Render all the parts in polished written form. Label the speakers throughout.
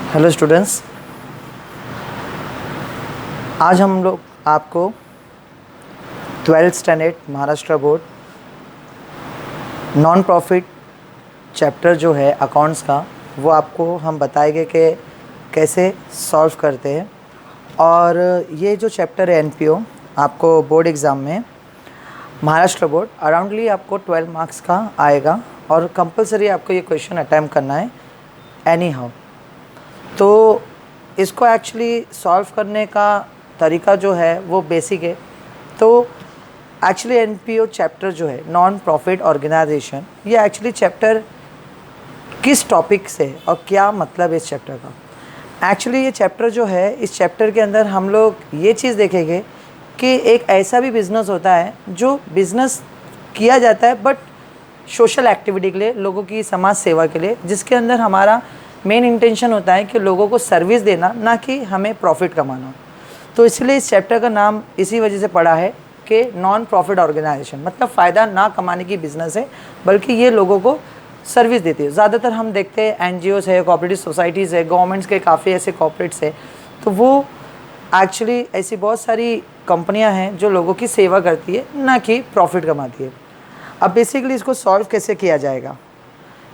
Speaker 1: Hello students, आज हम लोग आपको 12th standard Maharashtra board non profit chapter जो है अकाउंट्स का वो आपको हम बताएंगे कि कैसे सॉल्व करते हैं। और ये जो चैप्टर है एनपीओ आपको बोर्ड एग्ज़ाम में महाराष्ट्र बोर्ड अराउंडली आपको 12 मार्क्स का आएगा और कंपलसरी आपको ये क्वेश्चन अटैम्प्ट करना है एनी हाउ। तो इसको एक्चुअली सॉल्व करने का तरीका जो है वो बेसिक है। तो एक्चुअली एनपीओ चैप्टर जो है नॉन प्रॉफिट ऑर्गेनाइजेशन, ये एक्चुअली चैप्टर किस टॉपिक से और क्या मतलब है इस चैप्टर का। एक्चुअली ये चैप्टर जो है, इस चैप्टर के अंदर हम लोग ये चीज़ देखेंगे कि एक ऐसा भी बिज़नेस होता है जो बिज़नेस किया जाता है बट सोशल एक्टिविटी के लिए, लोगों की समाज सेवा के लिए, जिसके अंदर हमारा मेन इंटेंशन होता है कि लोगों को सर्विस देना, ना कि हमें प्रॉफिट कमाना। तो इसलिए इस चैप्टर का नाम इसी वजह से पड़ा है कि नॉन प्रॉफिट ऑर्गेनाइजेशन, मतलब फ़ायदा ना कमाने की बिज़नेस है, बल्कि ये लोगों को सर्विस देती है। ज़्यादातर हम देखते हैं एनजीओज़ है, कोऑपरेटिव सोसाइटीज़ है, गवर्नमेंट्स के काफ़ी ऐसे कॉर्पोरेट्स है, तो वो एक्चुअली ऐसी बहुत सारी कंपनियां हैं जो लोगों की सेवा करती है, ना कि प्रॉफिट कमाती है। अब बेसिकली इसको सॉल्व कैसे किया जाएगा,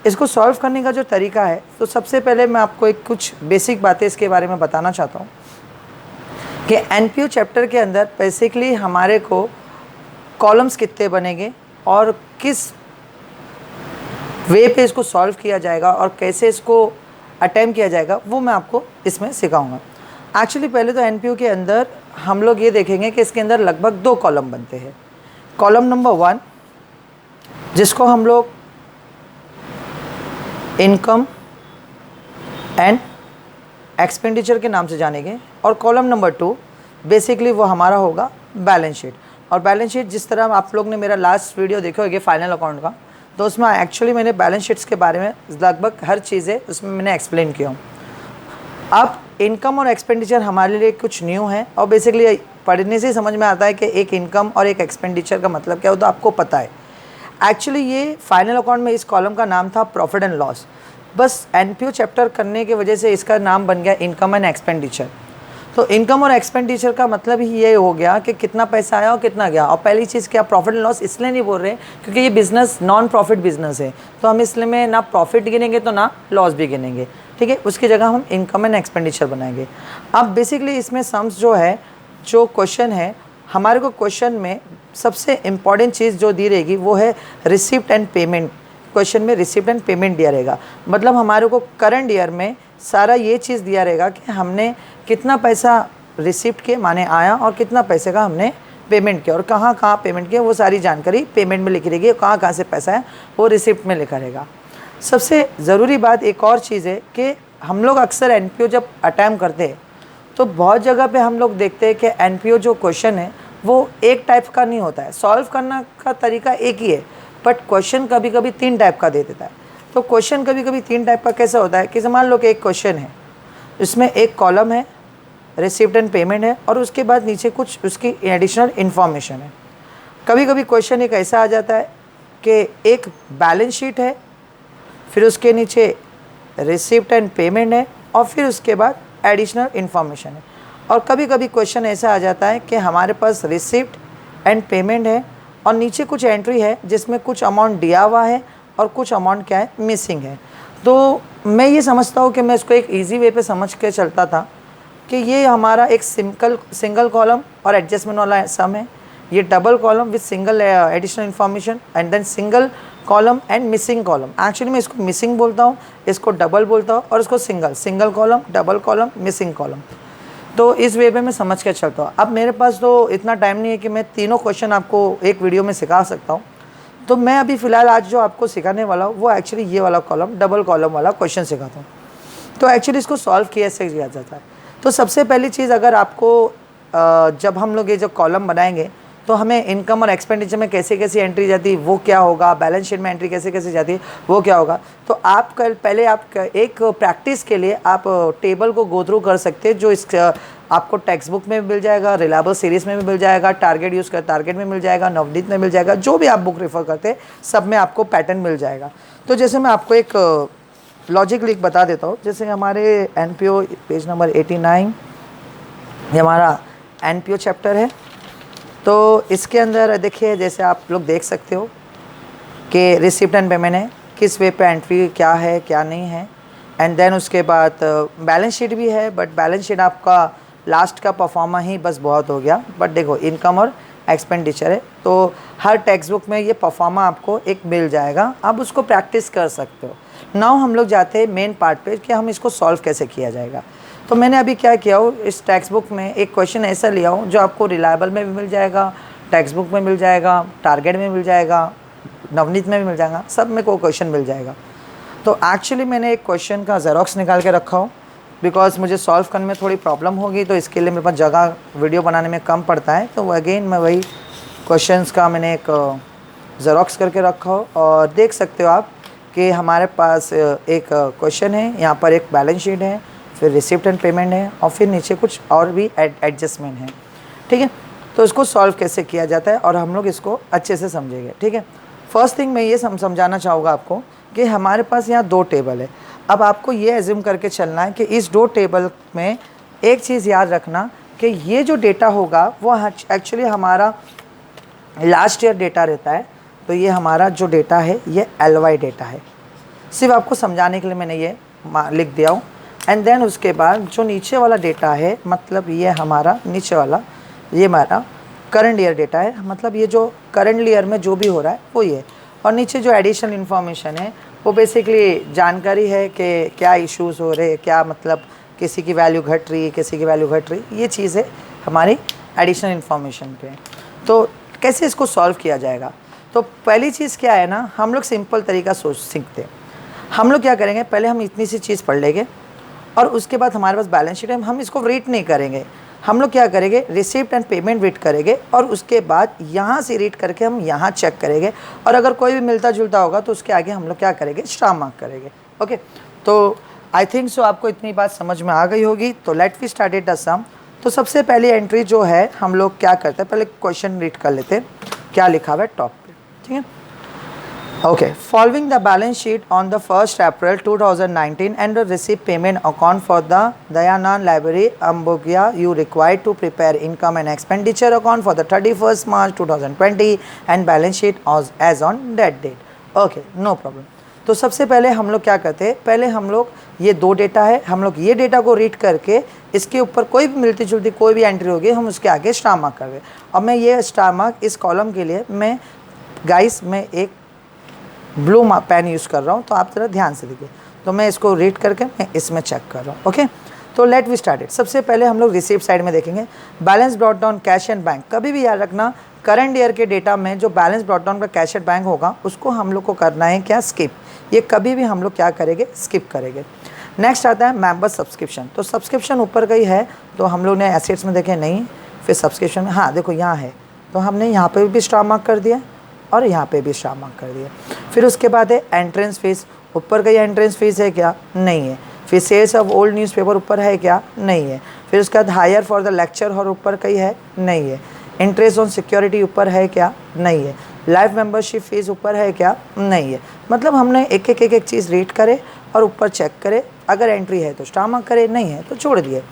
Speaker 1: इसको सॉल्व करने का जो तरीका है, तो सबसे पहले मैं आपको एक कुछ बेसिक बातें इसके बारे में बताना चाहता हूँ कि एनपीओ चैप्टर के अंदर बेसिकली हमारे को कॉलम्स कितने बनेंगे और किस वे पे इसको सॉल्व किया जाएगा और कैसे इसको अटेम्प्ट किया जाएगा, वो मैं आपको इसमें सिखाऊंगा। एक्चुअली पहले तो एनपीओ के अंदर हम लोग ये देखेंगे कि इसके अंदर लगभग 2 कॉलम बनते हैं। कॉलम नंबर 1 जिसको हम लोग इनकम एंड एक्सपेंडिचर के नाम से जानेंगे, और कॉलम नंबर 2 बेसिकली वो हमारा होगा बैलेंस शीट। और बैलेंस शीट जिस तरह आप लोग ने मेरा लास्ट वीडियो देखा होगा फाइनल अकाउंट का, तो उसमें एक्चुअली मैंने बैलेंस शीट्स के बारे में लगभग हर चीज़ें उसमें मैंने एक्सप्लेन किया हूँ। अब इनकम और एक्सपेंडिचर हमारे लिए कुछ न्यू है, और बेसिकली पढ़ने से ही समझ में आता है कि एक इनकम और एक एक्सपेंडिचर का मतलब क्या होता है, आपको पता है। एक्चुअली ये फाइनल अकाउंट में इस कॉलम का नाम था प्रॉफिट एंड लॉस, बस एनपीओ चैप्टर करने की वजह से इसका नाम बन गया इनकम एंड एक्सपेंडिचर। तो इनकम और एक्सपेंडिचर का मतलब ही ये हो गया कि कितना पैसा आया और कितना गया। और पहली चीज़ क्या, प्रॉफिट एंड लॉस इसलिए नहीं बोल रहे क्योंकि ये बिज़नेस नॉन प्रॉफिट बिजनेस है, तो हम इसलिए में ना प्रॉफिट गिनेंगे तो ना लॉस भी गिनेंगे, ठीक है। उसकी जगह हम इनकम एंड एक्सपेंडिचर बनाएंगे। अब बेसिकली इसमें सम्स जो है, जो क्वेश्चन है हमारे को, क्वेश्चन में सबसे इम्पॉर्टेंट चीज़ जो दी रहेगी वो है रिसिप्ट एंड पेमेंट। क्वेश्चन में रिसिप्ट एंड पेमेंट दिया रहेगा, मतलब हमारे को करंट ईयर में सारा ये चीज़ दिया रहेगा कि हमने कितना पैसा रिसिप्ट के माने आया और कितना पैसे का हमने पेमेंट किया और कहाँ कहाँ पेमेंट किया, वो सारी जानकारी पेमेंट में लिखी रहेगी। कहाँ कहाँ से पैसा है वो रिसिप्ट में लिखा रहेगा। सबसे ज़रूरी बात एक और चीज़ है कि हम लोग अक्सर एनपीओ जब अटैम्प्ट करते हैं तो बहुत जगह पे हम लोग देखते हैं कि एनपीओ जो क्वेश्चन है वो एक टाइप का नहीं होता है, सॉल्व करने का तरीका एक ही है, बट क्वेश्चन कभी कभी 3 टाइप का दे देता है। तो क्वेश्चन कभी कभी 3 टाइप का कैसा होता है कि मान लो कि एक क्वेश्चन है, इसमें एक कॉलम है रिसिप्ट एंड पेमेंट है और उसके बाद नीचे कुछ उसकी एडिशनल इन्फॉर्मेशन है। कभी कभी क्वेश्चन एक ऐसा आ जाता है कि एक बैलेंस शीट है, फिर उसके नीचे रिसिप्ट एंड पेमेंट है और फिर उसके बाद एडिशनल इन्फॉर्मेशन है। और कभी कभी क्वेश्चन ऐसा आ जाता है कि हमारे पास रिसिप्ट एंड पेमेंट है और नीचे कुछ एंट्री है जिसमें कुछ अमाउंट दिया हुआ है और कुछ अमाउंट क्या है, मिसिंग है। तो मैं ये समझता हूँ कि मैं इसको एक इजी वे पे समझ के चलता था कि ये हमारा एक सिंगल कॉलम और एडजस्टमेंट वाला सम है, ये double column with single additional information and then single column and missing column. Actually मैं इसको मिसिंग बोलता हूँ, इसको डबल बोलता हूँ और इसको single column, double column, missing column. तो इस वे पे मैं समझ के चलता हूँ। अब मेरे पास तो इतना टाइम नहीं है कि मैं तीनों क्वेश्चन आपको एक वीडियो में सिखा सकता हूँ, तो मैं अभी फ़िलहाल आज जो आपको सिखाने वाला हूँ वो एक्चुअली ये वाला कॉलम, डबल कॉलम वाला क्वेश्चन सिखाता हूँ। तो एक्चुअली इसको सॉल्व कैसे किया जाता है, तो सबसे पहली चीज़, अगर आपको जब हम लोग ये जो कॉलम बनाएंगे तो हमें इनकम और एक्सपेंडिचर में कैसे कैसे एंट्री जाती है वो क्या होगा, बैलेंस शीट में एंट्री कैसे कैसे जाती है वो क्या होगा। तो आप कल पहले आप एक प्रैक्टिस के लिए आप टेबल को गो थ्रू कर सकते हैं, जो इस आपको टेक्स्ट बुक में भी मिल जाएगा, रिलायबल सीरीज़ में भी मिल जाएगा, टारगेट यूज़ कर टारगेट में मिल जाएगा, नवनीत में मिल जाएगा, जो भी आप बुक रेफर करते हैं सब में आपको पैटर्न मिल जाएगा। तो जैसे मैं आपको एक लॉजिक लिख बता देता हूँ। जैसे हमारे एनपीओ पेज नंबर 89 ये हमारा एनपीओ चैप्टर है। तो इसके अंदर देखिए, जैसे आप लोग देख सकते हो कि रिसिप्ट एंड पेमेंट है, किस वे पे एंट्री क्या है क्या नहीं है। एंड देन उसके बाद बैलेंस शीट भी है, बट बैलेंस शीट आपका लास्ट का परफॉर्मा ही बस बहुत हो गया। बट देखो इनकम और एक्सपेंडिचर है, तो हर टेक्स्ट बुक में ये परफॉर्मा आपको एक मिल जाएगा, आप उसको प्रैक्टिस कर सकते हो। नाउ हम लोग जाते हैं मेन पार्ट पे कि हम इसको सॉल्व कैसे किया जाएगा। तो मैंने अभी क्या किया हो, इस टेक्स्ट बुक में एक क्वेश्चन ऐसा लिया हूँ जो आपको रिलायबल में भी मिल जाएगा, टेक्स्ट बुक में मिल जाएगा, टारगेट में मिल जाएगा, नवनीत में भी मिल जाएगा, सब में कोई क्वेश्चन मिल जाएगा। तो एक्चुअली मैंने एक क्वेश्चन का ज़ेरॉक्स निकाल के रखा हो, बिकॉज मुझे सॉल्व करने में थोड़ी प्रॉब्लम होगी, तो इसके लिए मेरे पास जगह वीडियो बनाने में कम पड़ता है। तो अगेन मैं वही क्वेश्चंस का मैंने एक ज़ेरॉक्स करके रखा हो, और देख सकते हो आप कि हमारे पास एक क्वेश्चन है, यहाँ पर एक बैलेंस शीट है, फिर रिसिप्ट एंड पेमेंट है, और फिर नीचे कुछ और भी एडजस्टमेंट है। ठीक है, तो इसको सॉल्व कैसे किया जाता है और हम लोग इसको अच्छे से समझेंगे। ठीक है, फर्स्ट थिंग मैं ये समझाना चाहूँगा आपको कि हमारे पास यहाँ 2 टेबल है। अब आपको ये एज्यूम करके चलना है कि इस 2 टेबल में एक चीज़ याद रखना कि ये जो डेटा होगा वो एक्चुअली हमारा लास्ट ईयर डेटा रहता है। तो ये हमारा जो डेटा है ये LY डेटा है, सिर्फ आपको समझाने के लिए मैंने ये लिख दिया हूँ। एंड देन उसके बाद जो नीचे वाला डेटा है, मतलब ये हमारा नीचे वाला, ये हमारा करंट ईयर डेटा है, मतलब ये जो करंट ईयर में जो भी हो रहा है वो ये। और नीचे जो एडिशनल इन्फॉर्मेशन है वो बेसिकली जानकारी है कि क्या इश्यूज़ हो रहे, क्या मतलब किसी की वैल्यू घट रही, किसी की वैल्यू घट रही, ये चीज़ है हमारी एडिशनल इन्फॉर्मेशन पे। तो कैसे इसको सॉल्व किया जाएगा? तो पहली चीज़ क्या है ना, हम लोग सिंपल तरीका सीखते हैं। हम लोग क्या करेंगे, पहले हम इतनी सी चीज़ पढ़ लेंगे और उसके बाद हमारे पास बैलेंस शीट है, हम इसको रीड नहीं करेंगे। हम लोग क्या करेंगे, रिसिप्ट एंड पेमेंट रीड करेंगे, और उसके बाद यहाँ से रीड करके हम यहाँ चेक करेंगे, और अगर कोई भी मिलता जुलता होगा तो उसके आगे हम लोग क्या करेंगे, स्टार मार्क करेंगे। ओके, तो आई थिंक सो आपको इतनी बात समझ में आ गई होगी। तो लेट वी स्टार्ट द सम। तो सबसे पहली एंट्री जो है हम लोग क्या करते हैं, पहले क्वेश्चन रीड कर लेते हैं क्या लिखा हुआ है टॉप पे। ठीक है, okay, following the balance sheet on the 1st April 2019 and the receipt payment account for the Dayanand Library Ambogia, you required to prepare income and expenditure account for the 31st March 2020 and balance sheet as on that date. Okay, no problem. तो सबसे पहले हम लोग क्या करते हैं, पहले हम लोग ये 2 डेटा है, हम लोग ये डेटा को रीड करके इसके ऊपर कोई भी मिलती जुलती कोई भी एंट्री होगी हम उसके आगे स्टार मार्क कर रहे। और मैं ये स्टार मार्क इस कॉलम के लिए मैं एक ब्लू पेन यूज़ कर रहा हूँ, तो आप ज़रा ध्यान से देखिए। तो मैं इसको रीड करके मैं इसमें चेक कर रहा हूँ। ओके, तो लेट वी स्टार्ट इट। सबसे पहले हम लोग रिसीप्ट साइड में देखेंगे, balance brought down cash and bank. कभी भी याद रखना, करंट ईयर के डेटा में जो बैलेंस ब्रॉट डाउन का कैश एंड बैंक होगा उसको हम लोग को करना है क्या, स्किप। ये कभी भी हम लोग क्या करेंगे, स्किप करेंगे। नेक्स्ट आता है मेंबर सब्सक्रिप्शन। तो सब्सक्रिप्शन ऊपर गई है, तो हम लोग ने एसेट्स में देखे नहीं, फिर सब्सक्रिप्शन में, हाँ देखो यहाँ है, तो हमने यहाँ पे भी स्टार मार्क कर दिया और यहाँ पे भी स्टार मार्क कर दिया। फिर उसके बाद है एंट्रेंस फीस। ऊपर गई एंट्रेंस फीस है क्या, नहीं है। फिर सेल्स ऑफ ओल्ड न्यूज़पेपर ऊपर है क्या, नहीं है। फिर उसके बाद higher for the lecture hall ऊपर कहीं है, नहीं है। इंटरेस्ट ऑन सिक्योरिटी ऊपर है क्या, नहीं है। लाइफ मेंबरशिप फीस ऊपर है क्या, नहीं है। मतलब हमने एक एक चीज़ रीड करे और ऊपर चेक करे, अगर एंट्री है तो स्टार मार्क करे, नहीं है तो छोड़ दिए।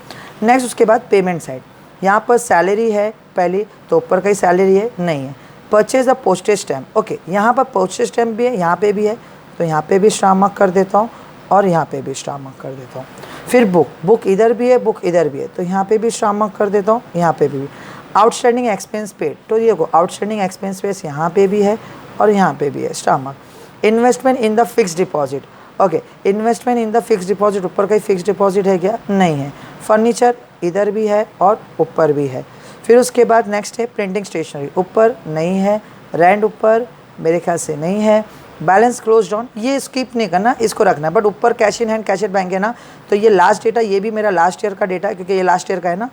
Speaker 1: नेक्स्ट उसके बाद पेमेंट साइड, यहाँ पर सैलरी है पहली, तो ऊपर कहीं सैलरी है, नहीं है। Purchase a postage stamp, okay, यहाँ पर पोस्टेज स्टैम्प भी है, यहाँ पे भी है, तो यहाँ पे भी स्टार मार्क कर देता हूँ और यहाँ पे भी स्टार मार्क कर देता हूँ। फिर बुक इधर भी है, बुक इधर भी है, तो यहाँ पे भी स्टार मार्क कर देता हूँ, यहाँ पे भी। आउटस्टैंडिंग एक्सपेंस पेड, तो ये को आउटस्टैंडिंग एक्सपेंस पेड यहाँ पे भी है और यहाँ पे भी है, star mark. Investment in the fix deposit, okay, investment in the fix deposit, ऊपर कहीं फिक्स डिपॉजिट है क्या, नहीं है। फर्नीचर इधर भी है और ऊपर भी है। फिर उसके बाद नेक्स्ट है प्रिंटिंग स्टेशनरी, ऊपर नहीं है। रेंट ऊपर मेरे ख्याल से नहीं है। बैलेंस क्लोज डाउन, ये स्किप नहीं करना, इसको रखना है। बट ऊपर cash in hand cash at bank है ना, तो ये लास्ट डेटा, ये भी मेरा लास्ट ईयर का डेटा है क्योंकि ये लास्ट ईयर का है ना,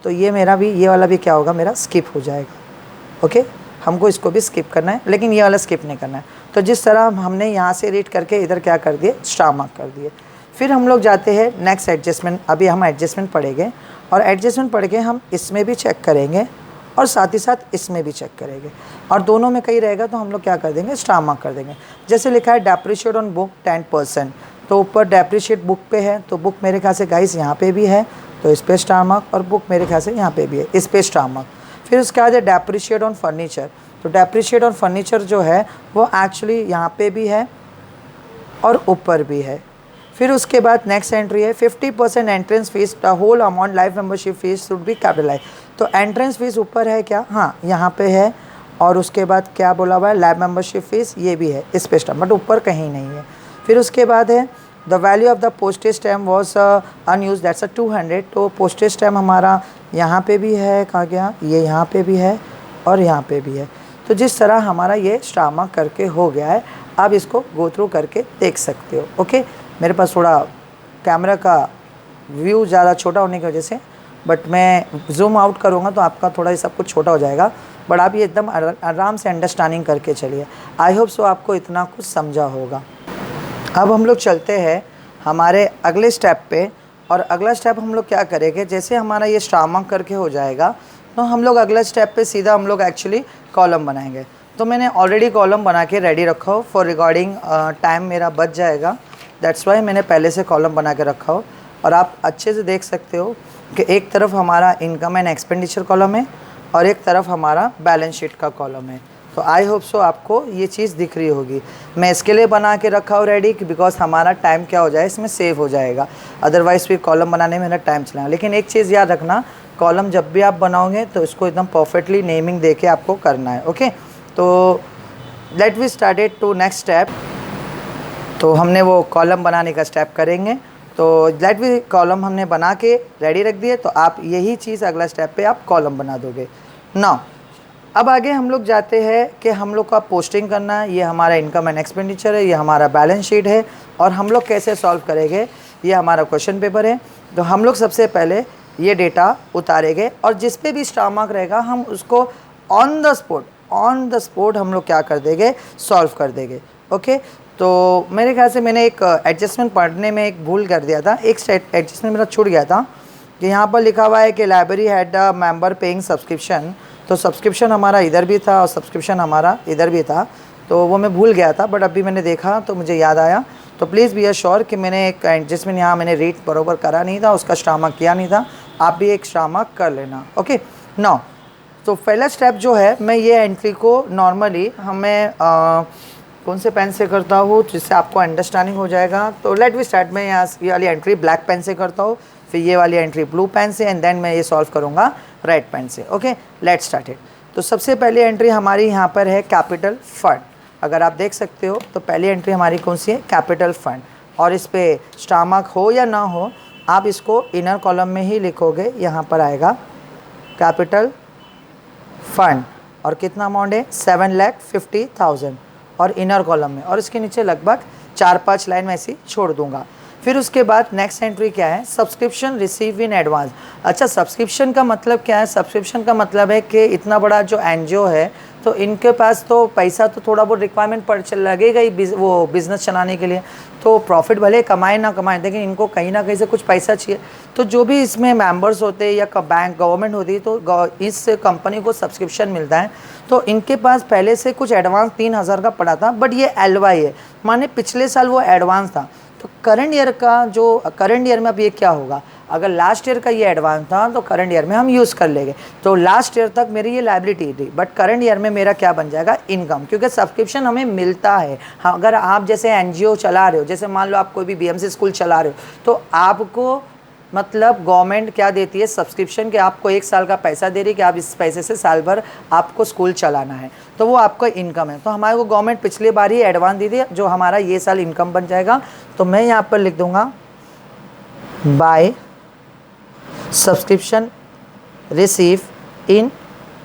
Speaker 1: तो ये मेरा भी, ये वाला भी क्या होगा, मेरा स्किप हो जाएगा। ओके, हमको इसको भी स्किप करना है, लेकिन ये वाला स्किप नहीं करना है। तो जिस तरह हमने यहाँ से रीड करके इधर क्या कर दिए, स्टार मार्क कर दिए। फिर हम लोग जाते हैं नेक्स्ट एडजस्टमेंट। अभी हम एडजस्टमेंट पढ़ेंगे और एडजस्टमेंट पढ़ के हम इसमें भी चेक करेंगे और साथ ही साथ इसमें भी चेक करेंगे, और दोनों में कहीं रहेगा तो हम लोग क्या कर देंगे, स्टार मार्क कर देंगे। जैसे लिखा है डेप्रिशिएट ऑन बुक 10%, तो ऊपर डेप्रिशिएट बुक पे है, तो बुक मेरे ख्याल से गाइस यहाँ पे भी है, तो इस पे स्टार मार्क, और बुक मेरे ख्याल से यहाँ पे भी है, इस पे स्टार मार्क। फिर उसके बाद है डेप्रिशिएट ऑन फर्नीचर। तो डेप्रिशिएट ऑन फर्नीचर जो है वो एक्चुअली यहाँ पे भी है और ऊपर भी है। फिर उसके बाद नेक्स्ट एंट्री है 50% entrance fees, the whole amount life membership fees should be capitalize. तो एंट्रेंस फीस ऊपर है क्या, हाँ यहाँ पे है, और उसके बाद क्या बोला हुआ है, लाइफ मेंबरशिप फीस ये भी है इस पे स्टैम्प, बट ऊपर कहीं नहीं है। फिर उसके बाद है the value of the postage stamp was unused, that's 200। तो पोस्टेज स्टैम्प हमारा यहाँ पे भी है, कहाँ गया, ये यहाँ पे भी है और यहाँ पे भी है। तो जिस तरह हमारा ये स्टार मार्क करके हो गया है, आप इसको गो थ्रू करके देख सकते हो। ओके, मेरे पास थोड़ा कैमरा का व्यू ज़्यादा छोटा होने की वजह से, बट मैं जूम आउट करूँगा तो आपका थोड़ा ये सब कुछ छोटा हो जाएगा, बट आप ये एकदम आराम से अंडरस्टैंडिंग करके चलिए। आई होप सो आपको इतना कुछ समझा होगा। अब हम लोग चलते हैं हमारे अगले स्टेप पे, और अगला स्टेप हम लोग क्या करेंगे, जैसे हमारा ये स्टार मार्क करके हो जाएगा तो हम लोग अगला स्टेप पे सीधा हम लोग एक्चुअली कॉलम बनाएंगे। तो मैंने ऑलरेडी कॉलम बना के रेडी रखा हो फॉर रिकॉर्डिंग, टाइम मेरा बच जाएगा, दैट्स वाई मैंने पहले से कॉलम बना के रखा हो। और आप अच्छे से देख सकते हो कि एक तरफ हमारा इनकम एंड एक्सपेंडिचर कॉलम है और एक तरफ हमारा बैलेंस शीट का कॉलम है। तो आई होप सो आपको ये चीज़ दिख रही होगी। मैं इसके लिए बना के रखा हूँ रेडी, बिकॉज हमारा टाइम क्या हो जाए, इसमें सेव हो जाएगा, अदरवाइज़ फिर कॉलम बनाने में मेरा टाइम चलेगा। लेकिन एक चीज़ याद रखना, कॉलम जब भी आप बनाओगे तो इसको एकदम परफेक्टली नेमिंग दे के आपको करना है। ओके, तो let we started to next step. तो हमने वो कॉलम बनाने का स्टेप करेंगे। तो लेट वी कॉलम हमने बना के रेडी रख दिए, तो आप यही चीज़ अगला स्टेप पे आप कॉलम बना दोगे ना। अब आगे हम लोग जाते हैं कि हम लोग का पोस्टिंग करना है, ये हमारा इनकम एंड एक्सपेंडिचर है, ये हमारा बैलेंस शीट है, और हम लोग कैसे सॉल्व करेंगे, ये हमारा क्वेश्चन पेपर है। तो हम लोग सबसे पहले ये डेटा उतारेंगे, और जिस पे भी स्टार मार्क रहेगा हम उसको ऑन द स्पॉट हम लोग क्या कर देंगे, सॉल्व कर देंगे। ओके, तो मेरे ख्याल से मैंने एक एडजस्टमेंट पढ़ने में एक भूल कर दिया था, एक एडजस्टमेंट मेरा छूट गया था कि यहाँ पर लिखा हुआ है कि library had the member paying subscription. तो सब्सक्रिप्शन हमारा इधर भी था और सब्सक्रिप्शन हमारा इधर भी था, तो वो मैं भूल गया था, बट अभी मैंने देखा तो मुझे याद आया। तो प्लीज़ बी श्योर कि मैंने एक एडजस्टमेंट यहाँ मैंने रीड बरोबर करा नहीं था, उसका स्टार मार्क किया नहीं था, आप भी एक स्टार मार्क कर लेना। ओके, नाउ तो पहला स्टेप जो है, मैं ये एंट्री को नॉर्मली हमें कौन से पेन से करता हूँ जिससे आपको अंडरस्टैंडिंग हो जाएगा। तो लेट वी स्टार्ट, मैं यहाँ ये वाली एंट्री ब्लैक पेन से करता हूँ, फिर ये वाली एंट्री ब्लू पेन से, एंड देन मैं ये सॉल्व करूँगा रेड पेन से। Okay, let's start it. तो सबसे पहली एंट्री हमारी यहाँ पर है कैपिटल फंड। अगर आप देख सकते हो तो पहली एंट्री हमारी कौन सी है, कैपिटल फंड, और इस पर स्टार मार्क हो या ना हो आप इसको इनर कॉलम में ही लिखोगे, यहाँ पर आएगा कैपिटल फंड, और कितना अमाउंट है 7,50,000, और इनर कॉलम में, और इसके नीचे लगभग 4-5 लाइन में ऐसी छोड़ दूंगा। फिर उसके बाद नेक्स्ट एंट्री क्या है, सब्सक्रिप्शन रिसीव इन एडवांस। अच्छा, सब्सक्रिप्शन का मतलब क्या है, सब्सक्रिप्शन का मतलब है कि इतना बड़ा जो एनजीओ है तो इनके पास तो पैसा तो थोड़ा बहुत रिक्वायरमेंट लगेगा ही वो बिज़नेस चलाने के लिए, तो प्रॉफिट भले कमाए ना कमाए, लेकिन इनको कहीं ना कहीं से कुछ पैसा चाहिए। तो जो भी इसमें मेंबर्स होते हैं या बैंक गवर्नमेंट होती है, तो इस कंपनी को सब्सक्रिप्शन मिलता है। तो इनके पास पहले से कुछ एडवांस 3,000 का पड़ा था, बट ये एलवाई है, माने पिछले साल वो एडवांस था। तो करंट ईयर में अब ये क्या होगा, अगर लास्ट ईयर का ये एडवांस था तो करंट ईयर में हम यूज़ कर लेंगे। तो लास्ट ईयर तक मेरी ये लायबिलिटी थी, बट करंट ईयर में मेरा क्या बन जाएगा, इनकम, क्योंकि सब्सक्रिप्शन हमें मिलता है। हाँ, अगर आप जैसे एनजीओ चला रहे हो, जैसे मान लो आप कोई भी बीएमसी स्कूल चला रहे हो, तो आपको मतलब गवर्नमेंट क्या देती है, सब्सक्रिप्शन के आपको 1 साल का पैसा दे रही है कि आप इस पैसे से साल भर आपको स्कूल चलाना है, तो वो आपका इनकम है। तो हमारे को गवर्नमेंट पिछली बार ही एडवांस दी थी, जो हमारा ये साल इनकम बन जाएगा। तो मैं यहाँ पर लिख दूँगा बाय सब्सक्रिप्शन रिसीव इन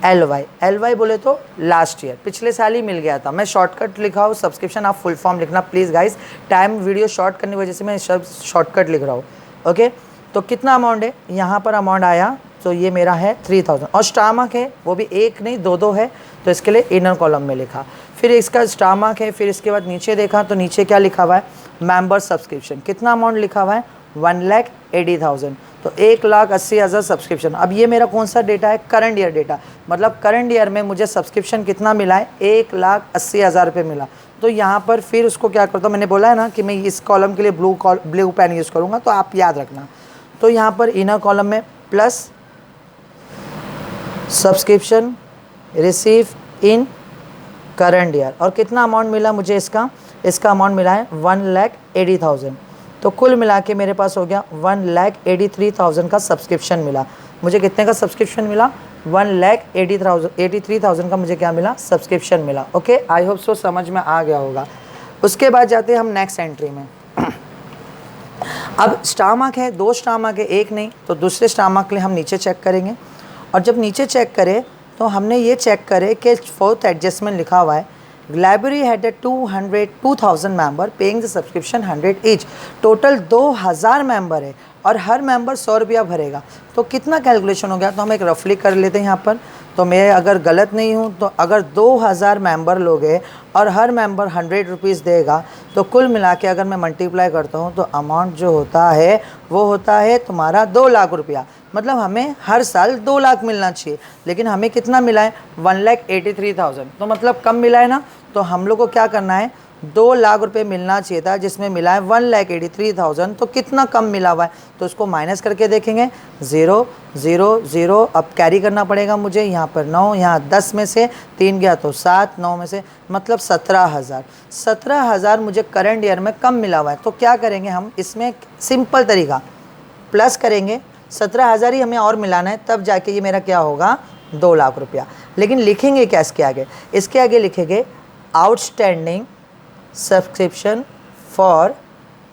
Speaker 1: एलवाई बोले तो लास्ट ईयर, पिछले साल ही मिल गया था। मैं शॉर्टकट लिखा हूँ, सब्सक्रिप्शन आप फुल फॉर्म लिखना please guys, time video short करने की वजह से मैं शॉर्टकट लिख रहा हूँ। ओके, तो कितना अमाउंट है, यहाँ पर अमाउंट आया, तो ये मेरा है 3,000, और स्टार मार्क है वो भी एक नहीं दो है, तो इसके लिए इनर कॉलम में लिखा। फिर इसका स्टार मार्क है, फिर इसके बाद नीचे देखा तो नीचे क्या लिखा हुआ है, मेंबर सब्सक्रिप्शन, कितना अमाउंट लिखा हुआ है 1,80,000, तो 1,80,000 सब्सक्रिप्शन। अब ये मेरा कौन सा डेटा है? करंट ईयर डेटा, मतलब करंट ईयर में मुझे सब्सक्रिप्शन कितना मिला है? 1,80,000 रुपये मिला। तो यहाँ पर फिर उसको क्या करता हूँ, मैंने बोला है ना कि मैं इस कॉलम के लिए ब्लू पेन यूज़ करूँगा, तो आप याद रखना। तो यहाँ पर इनर कॉलम में plus subscription receive in current year, और कितना अमाउंट मिला मुझे इसका अमाउंट मिला है 1,80,000। तो कुल मिला के मेरे पास हो गया 1,83,000 का सब्सक्रिप्शन मिला। मुझे कितने का सब्सक्रिप्शन मिला? 1,83,000 का मुझे क्या मिला? सब्सक्रिप्शन मिला। ओके, आई होप सो समझ में आ गया होगा। उसके बाद जाते हैं हम नेक्स्ट एंट्री में। अब स्टार मार्क है, 2 स्टार मार्क है, एक नहीं, तो दूसरे स्टार मार्क के लिए हम नीचे चेक करेंगे। और जब नीचे चेक करें तो हमने ये चेक करे कि 4th एडजस्टमेंट लिखा हुआ है, library had 2,000 member paying the subscription 100 each. Total 2,000 member है और हर मेंबर 100 रुपया भरेगा। तो कितना कैलकुलेशन हो गया? तो हम एक रफली कर लेते हैं यहाँ पर। तो मैं अगर गलत नहीं हूँ तो अगर 2,000 मेंबर लोग हैं और हर मेंबर 100 रुपीज़ देगा, तो कुल मिला के अगर मैं मल्टीप्लाई करता हूँ तो अमाउंट जो होता है वो होता है तुम्हारा 2 लाख रुपया। मतलब हमें हर साल 2 लाख मिलना चाहिए, लेकिन हमें कितना मिला है? 1,83,000। तो मतलब कम मिला है ना। तो हम लोग को क्या करना है? 2 लाख रुपए मिलना चाहिए था, जिसमें मिला है 1,83,000। तो कितना कम मिला हुआ है? तो उसको माइनस करके देखेंगे, 0 0 0। अब कैरी करना पड़ेगा मुझे, यहाँ पर 9, यहाँ 10 में से 3 गया तो 7, 9 में से मतलब 17,000 मुझे करंट ईयर में कम मिला हुआ है। तो क्या करेंगे हम इसमें? सिंपल तरीका, प्लस करेंगे, 17,000 ही हमें और मिलाना है, तब जाके ये मेरा क्या होगा? 2 लाख रुपया। लेकिन लिखेंगे क्या इसके आगे? इसके आगे लिखेंगे outstanding subscription for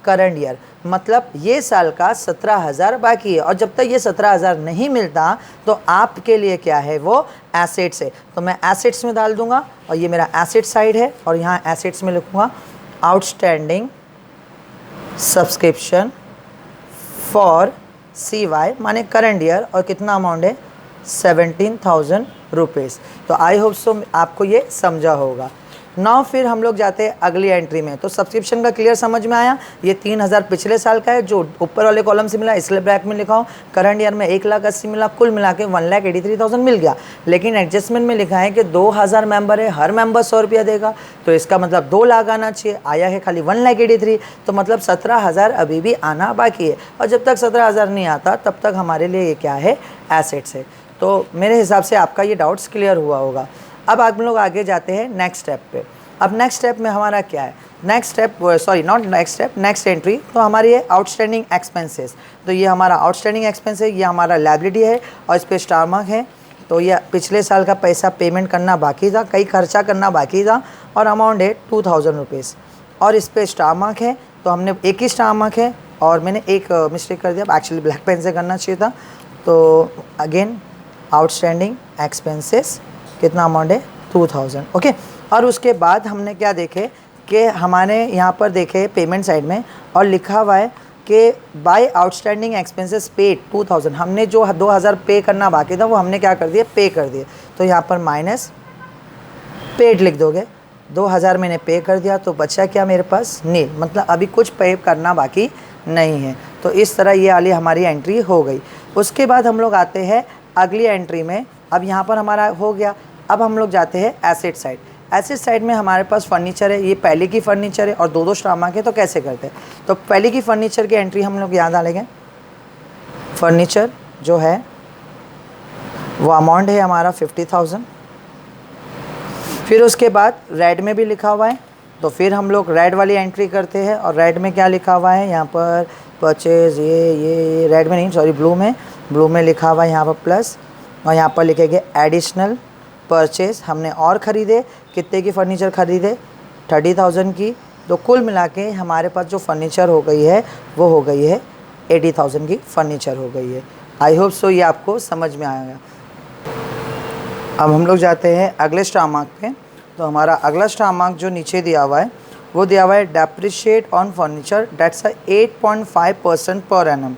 Speaker 1: current year, मतलब ये साल का 17,000 बाकी है। और जब तक ये 17,000 नहीं मिलता तो आपके लिए क्या है? वो एसेट्स है। तो मैं एसेट्स में डाल दूंगा, और ये मेरा एसेट साइड है, और यहाँ एसेट्स में लिखूंगा आउटस्टैंडिंग सब्सक्रिप्शन फॉर CY माने करंट ईयर, और कितना अमाउंट है? 17,000 रुपीज़। तो आई होप सो आपको ये समझा होगा। नाउ फिर हम लोग जाते हैं अगली एंट्री में। तो सब्सक्रिप्शन का क्लियर समझ में आया। ये 3,000 पिछले साल का है जो ऊपर वाले कॉलम से मिला, इसलिए ब्रैकेट में लिखा हूँ। करंट ईयर में 1,80,000 मिला, कुल मिला के 1,83,000 मिल गया। लेकिन एडजस्टमेंट में लिखा है कि 2,000 मेंबर है, हर मेंबर 100 रुपया देगा, तो इसका मतलब 2 लाख आना चाहिए, आया है खाली 1,83,000। तो मतलब 17,000 अभी भी आना बाकी है। और जब तक 17,000 नहीं आता तब तक हमारे लिए ये क्या है? एसेट्स है। तो मेरे हिसाब से आपका ये डाउट्स क्लियर हुआ होगा। अब आप लोग आगे जाते हैं नेक्स्ट स्टेप पे। अब नेक्स्ट स्टेप में हमारा क्या है? नेक्स्ट एंट्री तो हमारी है आउटस्टैंडिंग एक्सपेंसेस। तो ये हमारा आउटस्टैंडिंग एक्सपेंस है, ये हमारा लायबिलिटी है, और इस पर स्टार मार्क है। तो ये पिछले साल का पैसा पेमेंट करना बाकी था, कई खर्चा करना बाकी था, और अमाउंट है 2,000 रुपीज़, और इस पर स्टार मार्क है। तो हमने एक ही स्टार मार्क है, और मैंने एक मिस्टेक कर दिया, एक्चुअली ब्लैक पेन से करना चाहिए था। तो अगेन आउटस्टैंडिंग एक्सपेंसेस कितना अमाउंट है? 2,000। ओके। और उसके बाद हमने क्या देखे कि हमारे यहाँ पर देखे पेमेंट साइड में, और लिखा हुआ है कि बाय आउटस्टैंडिंग एक्सपेंसेस पेड 2,000। हमने जो 2,000 पे करना बाकी था वो हमने क्या कर दिया? पे कर दिए। तो यहाँ पर माइनस पेड लिख दोगे, 2,000 मैंने पे कर दिया, तो बचा क्या मेरे पास? नील, मतलब अभी कुछ पे करना बाकी नहीं है। तो इस तरह ये वाली हमारी एंट्री हो गई। उसके बाद हम लोग आते हैं अगली एंट्री में। अब यहाँ पर हमारा हो गया। अब हम लोग जाते हैं एसेट साइड। एसेट साइड में हमारे पास फर्नीचर है, ये पहले की फर्नीचर है और 2-2 स्टार मार्क है। तो कैसे करते हैं? तो पहले की फर्नीचर की एंट्री हम लोग यहाँ डालेंगे। फर्नीचर जो है वो अमाउंट है हमारा 50,000। फिर उसके बाद रेड में भी लिखा हुआ है, तो फिर हम लोग रेड वाली एंट्री करते हैं। और रेड में क्या लिखा हुआ है? यहाँ पर परचेज, ये रेड में नहीं, सॉरी ब्लू में लिखा हुआ है यहाँ पर प्लस, और यहाँ पर लिखेंगे एडिशनल परचेज। हमने और ख़रीदे, कितने की फ़र्नीचर ख़रीदे? 30,000 की। तो कुल मिला के हमारे पास जो फर्नीचर हो गई है वो हो गई है 80,000 की फ़र्नीचर हो गई है। आई होप सो ये आपको समझ में आएगा। अब हम लोग जाते हैं अगले स्टार मार्क पे। तो हमारा अगला स्टार मार्क जो नीचे दिया हुआ है वो दिया हुआ है depreciate on furniture dates 8.5% per annum.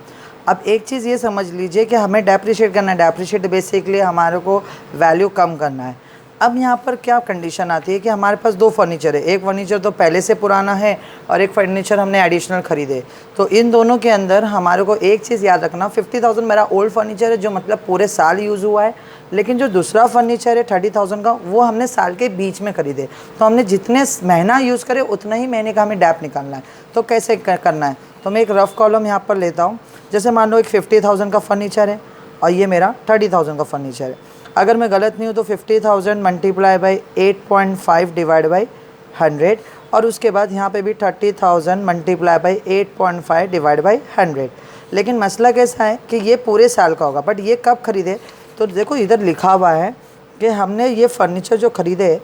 Speaker 1: अब एक चीज़ ये समझ लीजिए कि हमें डेप्रिशिएट करना है। डेप्रिशिएट बेसिकली हमारे को वैल्यू कम करना है। अब यहाँ पर क्या कंडीशन आती है कि हमारे पास दो फर्नीचर है, एक फर्नीचर तो पहले से पुराना है और एक फर्नीचर हमने एडिशनल ख़रीदे। तो इन दोनों के अंदर हमारे को एक चीज़ याद रखना, 50,000 मेरा ओल्ड फर्नीचर है जो मतलब पूरे साल यूज़ हुआ है, लेकिन जो दूसरा फर्नीचर है 30,000 का वो हमने साल के बीच में ख़रीदे। तो हमने जितने महीना यूज़ करे उतना ही महीने का हमें डैप निकालना है। तो कैसे करना है, तो मैं एक रफ़ कॉलम यहाँ पर लेता हूँ। जैसे मान लो एक 50,000 का फर्नीचर है और ये मेरा 30,000 का फर्नीचर है। अगर मैं गलत नहीं हूँ तो 50,000 मल्टीप्लाई बाई 8.5 डिवाइड बाई 100, और उसके बाद यहाँ पे भी 30,000 मल्टीप्लाई बाई 8.5 डिवाइड बाई 100। लेकिन मसला कैसा है कि ये पूरे साल का होगा, बट ये कब ख़रीदे, तो देखो इधर लिखा हुआ है कि हमने ये फर्नीचर जो ख़रीदे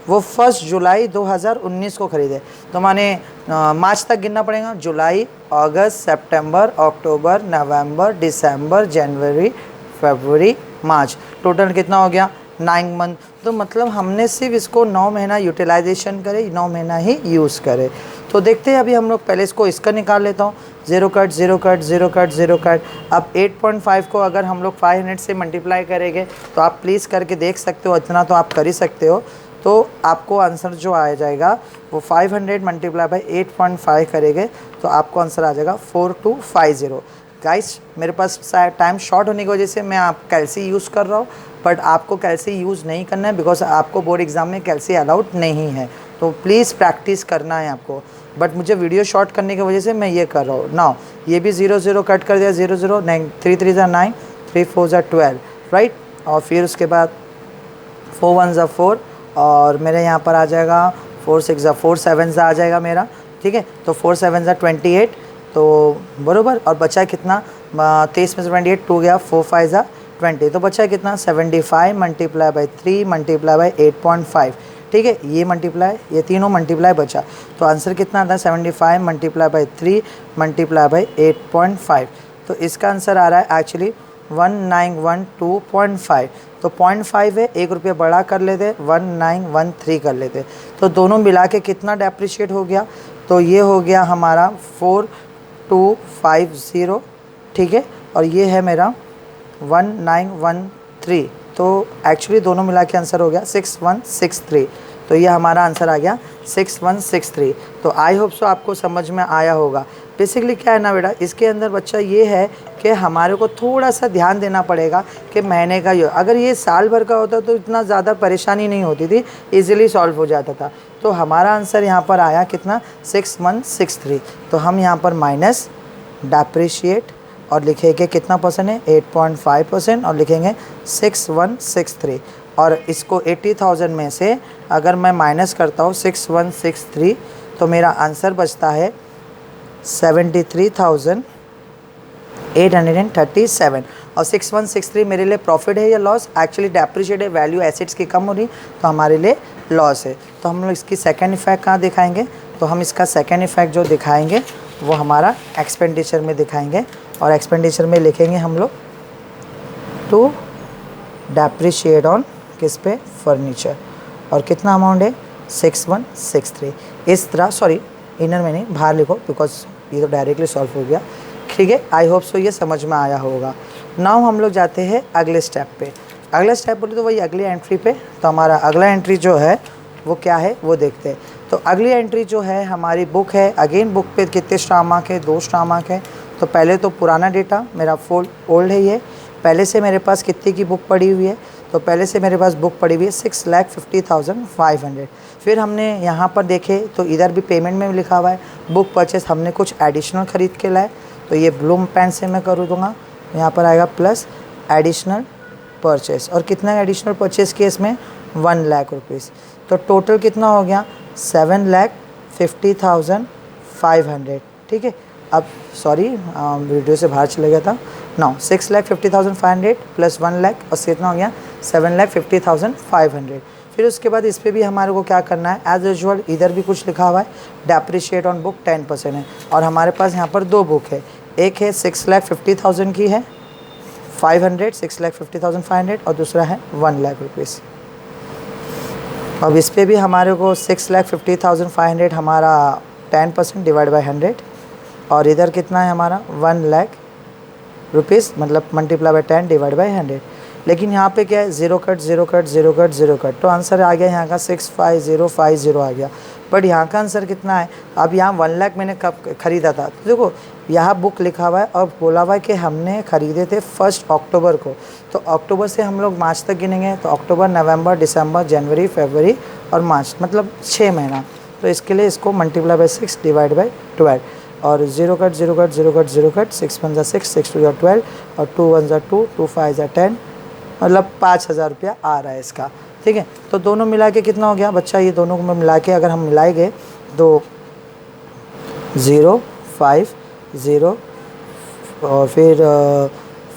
Speaker 1: वो 1 जुलाई 2019 को ख़रीदे। तो माने मार्च तक गिनना पड़ेगा, जुलाई, अगस्त, सितंबर, अक्टूबर, नवंबर, दिसंबर, जनवरी, फरवरी, मार्च, टोटल कितना हो गया 9 मंथ। तो मतलब हमने सिर्फ इसको 9 महीना यूटिलाइजेशन करे, 9 महीना ही यूज़ करे। तो देखते हैं अभी हम लोग पहले इसका निकाल लेता हूँ, 0 कट 0 कट 0 कट 0 कट। अब 8.5 को अगर हम लोग 500 से मल्टीप्लाई करेंगे तो आप प्लीज़ करके देख सकते हो, इतना तो आप कर ही सकते हो। तो आपको आंसर जो आ जाएगा वो 500 मल्टीप्लाई बाई 8.5 करेंगे तो आपको आंसर आ जाएगा 4250। गाइस मेरे पास टाइम शॉर्ट होने की वजह से मैं आप कैल्सी यूज़ कर रहा हूँ, बट आपको कैल्सी यूज़ नहीं करना है बिकॉज आपको बोर्ड एग्ज़ाम में कैल्सी अलाउड नहीं है। तो प्लीज़ प्रैक्टिस करना है आपको, बट मुझे वीडियो शॉर्ट करने की वजह से मैं ये कर रहा हूँ। नाउ ये भी 0 0 कट कर दिया, 0 0 9 3 3 9 3 4 12, राइट। और फिर उसके बाद 4 1 4 और मेरे यहाँ पर आ जाएगा 4 6 4 7 आ जाएगा मेरा, ठीक है। तो 4 7 28, तो बरोबर। और बचा कितना 23 में से 28 2 गया, 4 5 20, तो बचा कितना 75 मल्टीप्लाई बाई 3 मल्टीप्लाई बाई 8.5, ठीक है। ये मल्टीप्लाई, ये तीनों मल्टीप्लाई बचा, तो आंसर कितना आता है 75 मल्टीप्लाई बाई 3 मल्टीप्लाई बाई 8.5। तो इसका आंसर आ रहा है एक्चुअली 1912.5। तो 0.5 है, 1 रुपये बड़ा कर लेते, 1913 कर लेते। तो दोनों मिला के कितना डेप्रिशिएट हो गया, तो ये हो गया हमारा 4250, ठीक है। और ये है मेरा 1913। तो एक्चुअली दोनों मिला के आंसर हो गया 6163। तो ये हमारा आंसर आ गया 6163। तो आई होप सो आपको समझ में आया होगा। बेसिकली क्या है ना बेटा, इसके अंदर बच्चा ये है कि हमारे को थोड़ा सा ध्यान देना पड़ेगा कि महीने का ये, अगर ये साल भर का होता तो इतना ज़्यादा परेशानी नहीं होती थी, इजीली सॉल्व हो जाता था। तो हमारा आंसर यहाँ पर आया कितना 6163। तो हम यहाँ पर माइनस डेप्रिशिएट और लिखेंगे कितना परसेंट है 8.5% और लिखेंगे 6163। और इसको 80,000 में से अगर मैं माइनस करता हूँ 6163 तो मेरा आंसर बचता है 73,837। और 6163 मेरे लिए प्रॉफिट है या लॉस, एक्चुअली डेप्रिशिएट है, वैल्यू एसेट्स की कम हो रही तो हमारे लिए लॉस है। तो हम लोग इसकी सेकेंड इफेक्ट कहाँ दिखाएंगे, तो हम इसका सेकेंड इफेक्ट जो दिखाएंगे वो हमारा एक्सपेंडिचर में दिखाएंगे। और एक्सपेंडिचर में लिखेंगे हम लोग टू डेप्रिशिएट ऑन किस पे, फर्नीचर। और कितना अमाउंट है 6163। इस तरह, सॉरी इनर में नहीं, बाहर लिखो बिकॉज ये तो डायरेक्टली सॉल्व हो गया, ठीक है। आई होप सो ये समझ में आया होगा। नाउ हम लोग जाते हैं अगले स्टेप पे। अगला स्टेप बोले तो वही अगली एंट्री पे। तो हमारा अगला एंट्री जो है वो क्या है वो देखते हैं। तो अगली एंट्री जो है हमारी बुक है। अगेन बुक पे कितने स्टामार्क है, 2 स्टामार्क है। तो पहले तो पुराना डेटा मेरा ओल्ड है, ये पहले से मेरे पास कितने की बुक पड़ी हुई है, तो पहले से मेरे पास बुक पड़ी हुई है 6,50,500। फिर हमने यहाँ पर देखे तो इधर भी पेमेंट में लिखा हुआ है बुक परचेस, हमने कुछ एडिशनल ख़रीद के लाए। तो ये ब्लूम पेन से मैं कर दूँगा, यहाँ पर आएगा प्लस एडिशनल परचेस। और कितना एडिशनल परचेस किया इसमें 1 लाख रुपीज़। तो टोटल कितना हो गया 7,50,500, ठीक है। अब सॉरी वीडियो से बाहर चले गया था। 6,50,500 प्लस 1 लाख और कितना हो गया 7,50,500। फिर उसके बाद इस पर भी हमारे को क्या करना है, एज यूजुअल इधर भी कुछ लिखा हुआ है डेप्रिशिएट ऑन बुक 10% है। और हमारे पास यहाँ पर 2 बुक है, एक है 6,50,000 की है 500, 6,50,500 और दूसरा है 1 लाख रुपीज़। अब इस पर भी हमारे को 6,50,500 हमारा 10% डिवाइड बाई 100 और इधर कितना है हमारा 1 लाख रुपीज़, मतलब मल्टीप्लाई बाई 10 डिवाइड बाई 100। लेकिन यहाँ पे क्या है, zero cut zero cut zero cut zero cut, तो आंसर आ गया यहाँ का 65050 आ गया। बट यहाँ का आंसर कितना है, अब यहाँ 1 लाख मैंने कब ख़रीदा था, तो देखो यहाँ बुक लिखा हुआ है और बोला हुआ है कि हमने ख़रीदे थे 1 अक्टूबर को, तो अक्टूबर से हम लोग मार्च तक गिनेंगे, तो अक्टूबर, नवंबर, दिसंबर, जनवरी, फरवरी और मार्च, मतलब 6 महीना। तो इसके लिए इसको मल्टीप्लाई बाई 6 डिवाइड बाई 12, और zero cut zero cut zero cut zero cut, 6 1 6, 6 2 12 और 2 1 2, 2 5 10, मतलब 5000 रुपया आ रहा है इसका। ठीक है, तो दोनों मिला के कितना हो गया बच्चा, ये दोनों को मिला के अगर हम मिलाएंगे तो 0 5 0 और फिर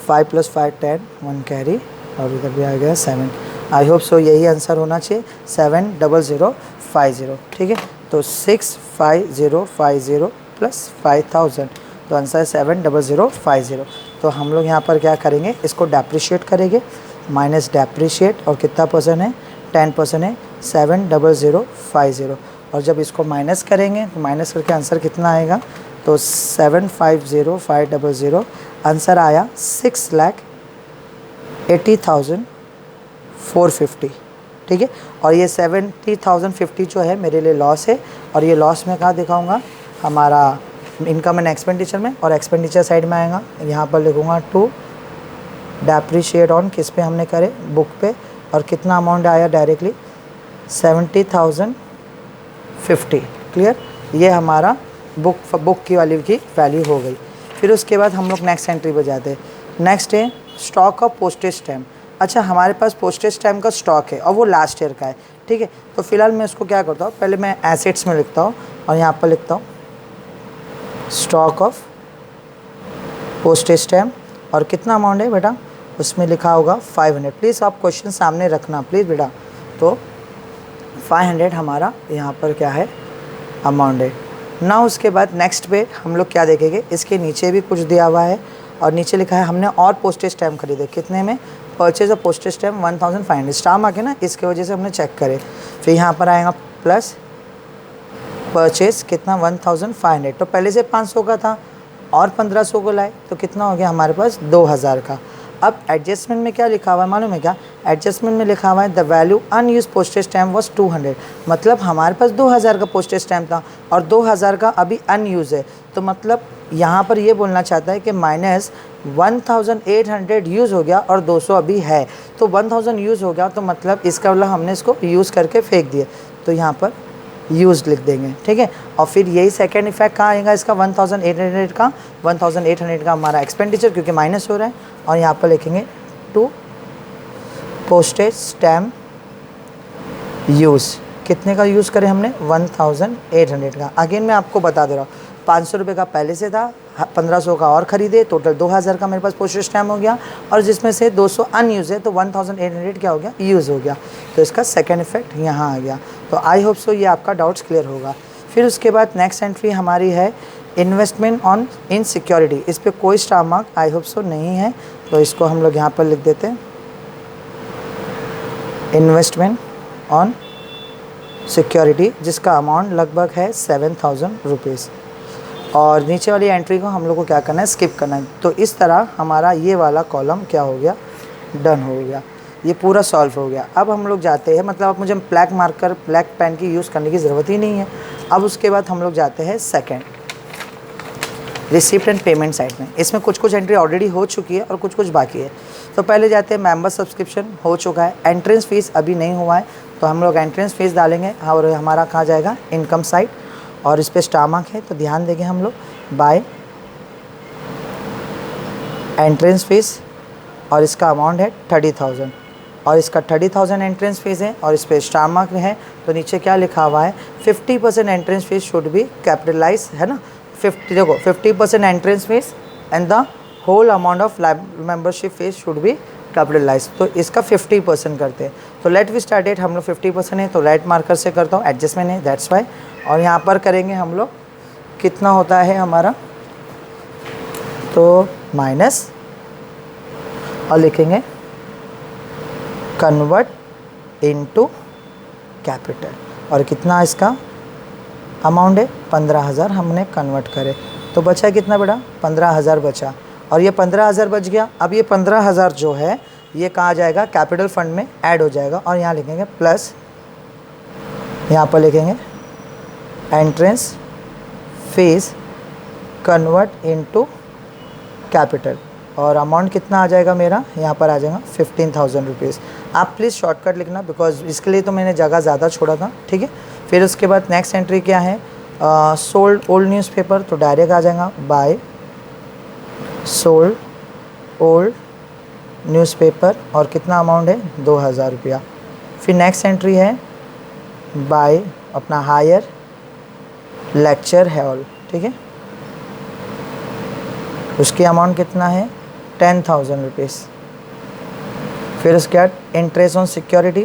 Speaker 1: 5 + 5 10, 1 कैरी, और इधर भी आ गया 7। आई होप सो यही आंसर होना चाहिए, 70050। ठीक है, तो 65050 + 5000, तो आंसर है 70050। तो हम लोग यहाँ पर क्या करेंगे, इसको डेप्रिशिएट करेंगे, माइनस डेप्रिशिएट, और कितना परसेंट है, 10% है, 70050। और जब इसको माइनस करेंगे तो माइनस करके आंसर कितना आएगा, तो 750500 आंसर आया 6,80,450। ठीक है, और ये 70,050 जो है मेरे लिए लॉस है, और ये लॉस मैं कहाँ दिखाऊंगा, हमारा इनकम एंड एक्सपेंडिचर में, और एक्सपेंडिचर साइड में आएगा, यहाँ पर लिखूँगा टू डेप्रिशिएट ऑन, किस पे हमने करे, बुक पे, और कितना अमाउंट आया डायरेक्टली 70,050। क्लियर, ये हमारा बुक की वाली की वैल्यू हो गई। फिर उसके बाद हम लोग नेक्स्ट एंट्री पर जाते हैं। नेक्स्ट है स्टॉक ऑफ पोस्टेज स्टैम्प। अच्छा, हमारे पास पोस्टेज स्टैम्प का स्टॉक है और वो लास्ट ईयर का है। ठीक है, तो फिलहाल मैं उसको क्या करता हूँ, पहले मैं एसेट्स में लिखता हूँ और यहाँ पर लिखता हूँ स्टॉक ऑफ पोस्टेज स्टैम्प, और कितना अमाउंट है बेटा, उसमें लिखा होगा 500। प्लीज़ आप क्वेश्चन सामने रखना प्लीज़ बेटा। तो 500 हमारा यहाँ पर क्या है, अमाउंट है ना। उसके बाद नेक्स्ट पे हम लोग क्या देखेंगे, इसके नीचे भी कुछ दिया हुआ है, और नीचे लिखा है हमने और पोस्टेज स्टैम्प खरीदे, कितने में, purchase of postage stamp 1500 stamp आके ना, इसके वजह से हमने चेक करे। फिर यहाँ पर आएगा प्लस परचेज कितना 1500, तो पहले से 500 का था और 1500 को लाए, तो कितना हो गया हमारे पास 2000 का। अब एडजस्टमेंट में क्या लिखा हुआ है मालूम है क्या, एडजस्टमेंट में लिखा हुआ है the value unused postage stamp was 200, मतलब हमारे पास 2000 का पोस्टेज स्टैम्प था और 2000 का अभी अनयूज है, तो मतलब यहाँ पर ये बोलना चाहता है कि माइनस 1800 यूज़ हो गया और 200 अभी है, तो 1000 यूज़ हो गया, तो मतलब इसका मतलब हमने इसको यूज़ करके फेंक दिया, तो यहाँ पर यूज़ लिख देंगे। ठीक है, और फिर यही सेकेंड इफेक्ट कहाँ आएगा इसका, 1800 का, 1800 का हमारा एक्सपेंडिचर क्योंकि माइनस हो रहा है, और यहाँ पर लिखेंगे टू पोस्टेज स्टैम्प यूज़, कितने का यूज़ करें हमने, 1800 का। अगेन मैं आपको बता दे रहा हूँ, 500 रुपये का पहले से था, 1500 का और ख़रीदे, टोटल 2000 का मेरे पास पोस्टेज स्टैम्प हो गया, और जिसमें से 200 अनयूज़ है, तो 1800 क्या हो गया, यूज़ हो गया, तो इसका सेकेंड इफेक्ट यहाँ आ गया। तो आई होप सो ये आपका डाउट्स क्लियर होगा। फिर उसके बाद नेक्स्ट एंट्री हमारी है इन्वेस्टमेंट ऑन इन सिक्योरिटी, इस पर कोई star mark I hope so नहीं है, तो इसको हम लोग यहाँ पर लिख देते हैं इन्वेस्टमेंट ऑन सिक्योरिटी, जिसका अमाउंट लगभग है 7000 रुपीज़, और नीचे वाली एंट्री को हम लोग को क्या करना है, स्किप करना है। तो इस तरह हमारा ये वाला कॉलम क्या हो गया, डन हो गया, ये पूरा सॉल्व हो गया। अब हम लोग जाते हैं, मतलब अब मुझे ब्लैक मार्कर ब्लैक पेन की यूज़ करने की ज़रूरत ही नहीं है। अब उसके बाद हम लोग जाते हैं second receipt and payment side में। इसमें कुछ कुछ एंट्री ऑलरेडी हो चुकी है और कुछ कुछ बाकी है। तो पहले जाते हैं मेंबर सब्सक्रिप्शन हो चुका है, एंट्रेंस फ़ीस अभी नहीं हुआ है, तो हम लोग एंट्रेंस फ़ीस डालेंगे, और हमारा कहाँ जाएगा, इनकम साइड, और इस पर स्टार मार्क है, तो ध्यान देंगे हम लोग बाय एंट्रेंस फ़ीस, और इसका अमाउंट है 30,000, और इसका 30,000 एंट्रेंस फ़ीस है, और इस पर स्टार मार्क है, तो नीचे क्या लिखा हुआ है, 50% entrance fees should be capitalize, है ना, 50% entrance fees and the whole amount of membership fees should be capitalize, तो इसका 50% करते हैं। तो लेट वी स्टार्ट इट, हम लोग 50% है, तो राइट मार्कर से करता हूँ, एडजस्टमेंट है दैट्स वाई, और यहाँ पर करेंगे हम लोग कितना होता है हमारा, तो माइनस, और लिखेंगे कन्वर्ट इनटू कैपिटल, और कितना इसका अमाउंट है 15,000 हमने कन्वर्ट करे, तो बचा कितना बेटा, 15,000 बचा, और ये 15,000 बच गया। अब ये 15,000 जो है ये कहाँ जाएगा, कैपिटल फंड में ऐड हो जाएगा। और यहाँ लिखेंगे प्लस, यहाँ पर लिखेंगे entrance fees convert into capital, और अमाउंट कितना आ जाएगा मेरा, यहाँ पर आ जाएगा 15,000 रुपीज़। आप प्लीज़ शॉर्टकट लिखना, बिकॉज इसके लिए तो मैंने जगह ज़्यादा छोड़ा था, ठीक है। फिर उसके बाद नेक्स्ट एंट्री क्या है, सोल्ड ओल्ड न्यूज़पेपर, तो डायरेक्ट आ जाएगा बाय सोल्ड ओल्ड न्यूज़पेपर, और कितना अमाउंट है 2,000 रुपया। फिर नेक्स्ट एंट्री है बाय अपना हायर लेक्चर हॉल, ठीक है, उसकी अमाउंट कितना है 10,000 रुपीज़। फिर उसके बाद इंटरेस्ट ऑन सिक्योरिटी,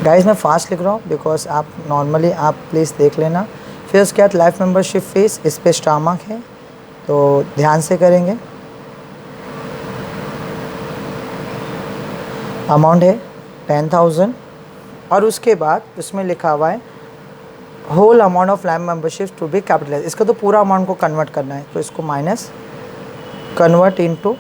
Speaker 1: गाइस मैं फास्ट लिख रहा हूँ बिकॉज आप नॉर्मली आप प्लीज़ देख लेना। फिर उसके बाद लाइफ मेंबरशिप फीस, इस पे स्टार मार्क है तो ध्यान से करेंगे। अमाउंट है 10,000, और उसके बाद उसमें लिखा हुआ है whole amount of life membership to be capitalize. इसका तो पूरा अमाउंट को कन्वर्ट करना है, तो इसको माइनस कन्वर्ट इनटू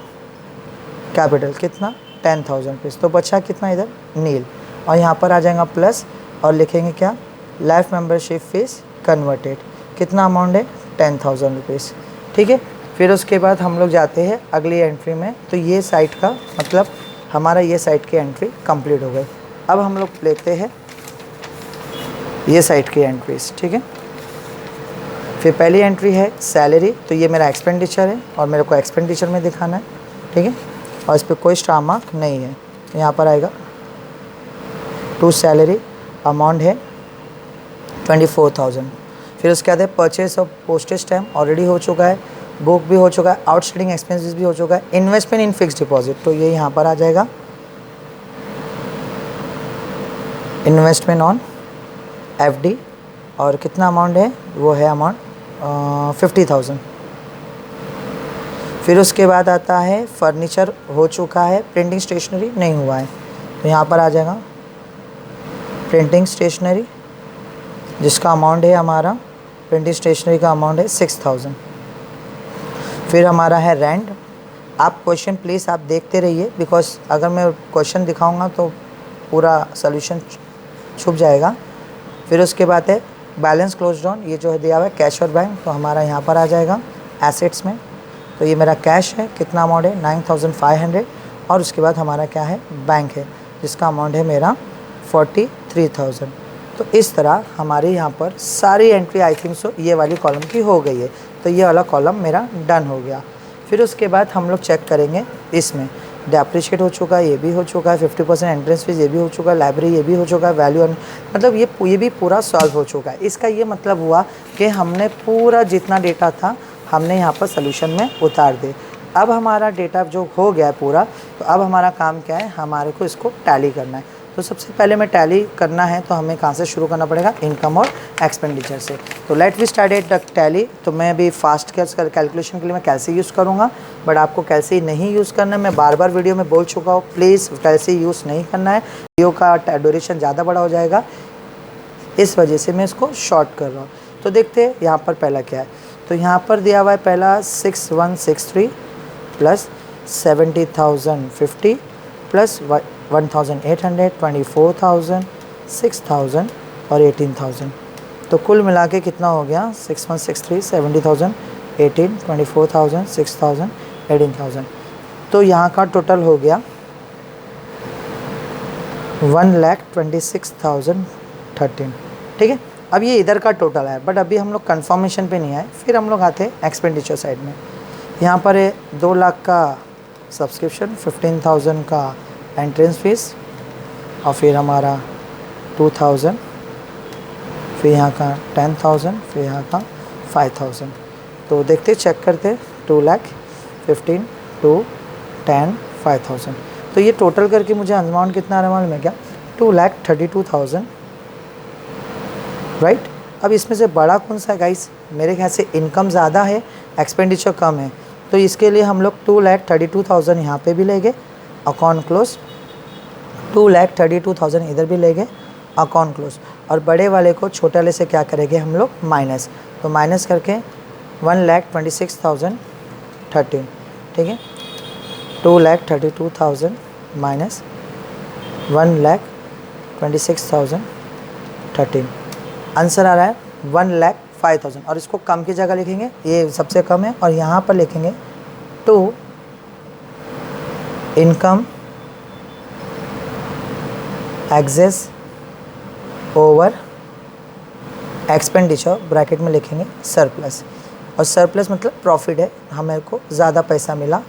Speaker 1: कैपिटल, कितना 10,000 रुपीज़। तो बचा कितना इधर नील, और यहाँ पर आ जाएगा प्लस, और लिखेंगे क्या, लाइफ मेंबरशिप फीस कन्वर्टेड, कितना अमाउंट है 10,000 रुपीज़, ठीक है। फिर उसके बाद हम लोग जाते हैं अगली एंट्री में। तो ये साइट का मतलब हमारा ये साइट की एंट्री कंप्लीट हो गई। अब हम लोग लेते हैं ये साइट की एंट्रीज, ठीक है। फिर पहली एंट्री है सैलरी, तो ये मेरा एक्सपेंडिचर है और मेरे को एक्सपेंडिचर में दिखाना है, ठीक है, और इस पर कोई स्टार मार्क नहीं है। यहाँ पर आएगा टू सैलरी, अमाउंट है 24,000। फिर उसके बाद है purchase of postage stamp, already हो चुका है, बुक भी हो चुका है, आउटस्टैंडिंग एक्सपेंसेस भी हो चुका है, इन्वेस्टमेंट इन फिक्स डिपॉजिट, तो ये यहाँ पर आ जाएगा इन्वेस्टमेंट ऑन एफडी, और कितना अमाउंट है वो है अमाउंट 50,000। फिर उसके बाद आता है फर्नीचर, हो चुका है, प्रिंटिंग स्टेशनरी नहीं हुआ है, तो यहाँ पर आ जाएगा प्रिंटिंग स्टेशनरी, जिसका अमाउंट है हमारा प्रिंटिंग स्टेशनरी का अमाउंट है 6,000। फिर हमारा है रेंट। आप क्वेश्चन प्लीज़ आप देखते रहिए, बिकॉज अगर मैं क्वेश्चन दिखाऊंगा तो पूरा सोल्यूशन छुप जाएगा। फिर उसके बाद है बैलेंस क्लोज डाउन, ये जो है दिया हुआ है कैश और बैंक, तो हमारा यहाँ पर आ जाएगा एसेट्स में, तो ये मेरा कैश है, कितना अमाउंट है 9,500, और उसके बाद हमारा क्या है बैंक है, जिसका अमाउंट है मेरा 43,000। तो इस तरह हमारे यहाँ पर सारी एंट्री आई थिंक सो ये वाली कॉलम की हो गई है, तो ये वाला कॉलम मेरा डन हो गया। फिर उसके बाद हम लोग चेक करेंगे, इसमें डेप्रिशिएट हो चुका है, ये भी हो चुका है, 50% एंट्रेंस फीस ये भी हो चुका है, लाइब्रेरी ये भी हो चुका है, वैल्यू मतलब ये भी पूरा सॉल्व हो चुका है। इसका ये मतलब हुआ कि हमने पूरा जितना डेटा था हमने यहाँ पर सोल्यूशन में उतार दे। अब हमारा डेटा जो हो गया है पूरा, तो अब हमारा काम क्या है, हमारे को इसको टैली करना है। तो सबसे पहले मैं टैली करना है तो हमें कहाँ से शुरू करना पड़ेगा, इनकम और एक्सपेंडिचर से। तो let we start at Tally. तो मैं अभी फास्ट कैलकुलेशन के लिए मैं कैलसी यूज़ करूँगा, बट आपको कैलसी नहीं यूज़ करना है। मैं बार बार वीडियो में बोल चुका हूँ, प्लीज़ कैलसी यूज़ नहीं करना है, वीडियो का ड्यूरेशन ज़्यादा बड़ा हो जाएगा, इस वजह से मैं इसको शॉर्ट कर रहा हूँ। तो देखते हैं यहाँ पर पहला क्या है। तो यहाँ पर दिया हुआ है पहला 6163 प्लस 70,050 प्लस 1,800, 24,000, 6,000 और 18,000। तो कुल मिला के कितना हो गया, 6163, 70,000, 18, 24,000, 6,000, 18,000। तो यहाँ का टोटल हो गया 1,26,013, ठीक है। अब ये इधर का टोटल है, बट अभी हम लोग कंफर्मेशन पे नहीं आए। फिर हम लोग आते हैं एक्सपेंडिचर साइड में। यहाँ पर है 2 लाख का सब्सक्रिप्शन, 15,000 का एंट्रेंस फीस, और फिर हमारा 2,000, फिर यहाँ का 10,000, फिर यहाँ का 5,000। तो देखते चेक करते, 2 लाख 15, 2, 10, 5,000। तो ये टोटल करके मुझे अमाउंट कितना आ रहा है मालूम है क्या, 2,32,000, राइट। अब इसमें से बड़ा कौन सा है गाइस, मेरे ख्याल से इनकम ज़्यादा है, एक्सपेंडिचर कम है, तो इसके लिए हम लोग 2,32,000 यहाँ पे भी लेंगे, अकाउंट क्लोज, 2,32,000 इधर भी लेंगे, अकाउंट क्लोज, और बड़े वाले को छोटे वाले से क्या करेंगे हम लोग माइनस। तो माइनस करके 1,26,013, ठीक है। 2,32,000 माइनस 1,26,013, आंसर आ रहा है 1,05,000। और इसको कम की जगह लिखेंगे, ये सबसे कम है, और यहाँ पर लिखेंगे 2 income excess over expenditure, bracket में लिखेंगे सरप्लस। और सरप्लस मतलब प्रॉफिट है, हमें को ज़्यादा पैसा मिला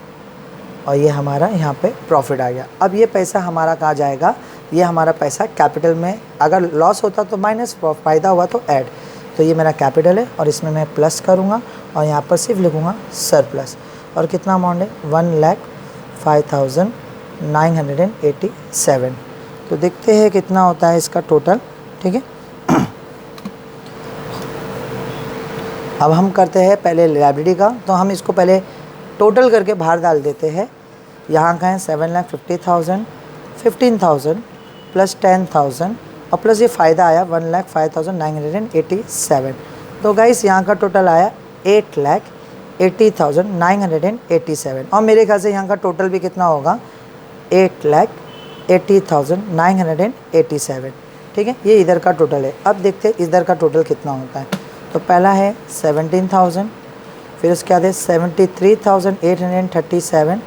Speaker 1: और ये हमारा यहाँ पे प्रॉफिट आ गया। अब ये पैसा हमारा कहाँ जाएगा, ये हमारा पैसा कैपिटल में, अगर लॉस होता तो माइनस, फ़ायदा हुआ तो ऐड। तो ये मेरा कैपिटल है और इसमें मैं प्लस करूँगा और यहाँ पर सिर्फ लिखूँगा सरप्लस। और कितना अमाउंट है, 1,05,987। तो देखते हैं कितना होता है इसका टोटल, ठीक है। अब हम करते हैं पहले लायबिलिटी का, तो हम इसको पहले टोटल करके बाहर डाल देते हैं। यहाँ का है 7,50,000, 15,000 प्लस 10,000 और प्लस ये फ़ायदा आया 1,05,987। तो गाइस यहाँ का टोटल आया 8,80,987। और मेरे ख्याल से यहाँ का टोटल भी कितना होगा, 8,80,987, ठीक है। ये इधर का टोटल है। अब देखते हैं इधर का टोटल कितना होता है। तो पहला है 17,000, फिर उसके बाद है 73,837,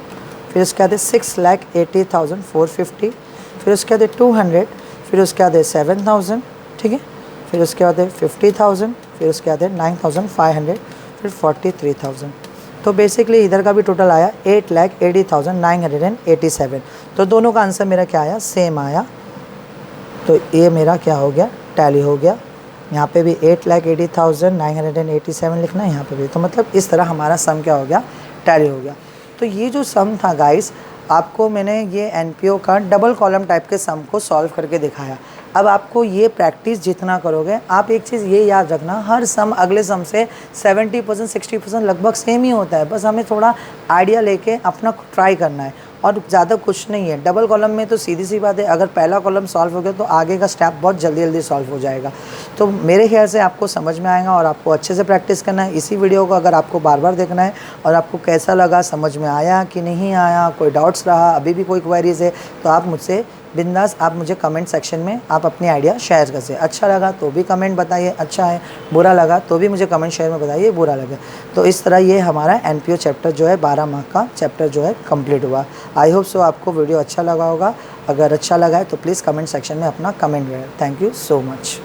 Speaker 1: फिर उसके बाद है 6,80,450, फिर उसके बाद है 200, फिर उसके बाद है 7,000, ठीक है। फिर उसके बाद है 50,000, फिर उसके बाद है 9,500, फिर 43,000। तो बेसिकली इधर का भी टोटल आया 8,80,987। तो दोनों का आंसर मेरा क्या आया, सेम आया। तो ये मेरा क्या हो गया, टैली हो गया। यहाँ पे भी 8,80,987 लिखना है, यहाँ पे भी। तो मतलब इस तरह हमारा सम क्या हो गया, टैली हो गया। तो ये जो सम था गाइस, आपको मैंने ये एनपीओ का डबल कॉलम टाइप के सम को सॉल्व करके दिखाया। अब आपको ये प्रैक्टिस जितना करोगे, आप एक चीज़ ये याद रखना, हर सम अगले सम से 70% 60% लगभग सेम ही होता है। बस हमें थोड़ा आइडिया लेके अपना ट्राई करना है और ज़्यादा कुछ नहीं है। डबल कॉलम में तो सीधी सी बात है, अगर पहला कॉलम सॉल्व हो गया तो आगे का स्टेप बहुत जल्दी जल्दी सॉल्व हो जाएगा। तो मेरे ख्याल से आपको समझ में आएगा और आपको अच्छे से प्रैक्टिस करना है। इसी वीडियो को अगर आपको बार बार देखना है और आपको कैसा लगा, समझ में आया कि नहीं आया, कोई डाउट्स रहा, अभी भी कोई क्वेरीज है, तो आप मुझसे बिंदास, आप मुझे कमेंट सेक्शन में आप अपनी आइडिया शेयर कर सकते। अच्छा लगा तो भी कमेंट बताइए अच्छा है, बुरा लगा तो भी मुझे कमेंट शेयर में बताइए बुरा लगा। तो इस तरह ये हमारा एनपीओ चैप्टर जो है 12 मार्क का चैप्टर जो है कंप्लीट हुआ। आई होप सो आपको वीडियो अच्छा लगा होगा। अगर अच्छा लगा है तो प्लीज़ कमेंट सेक्शन में अपना कमेंट करें। Thank you so much.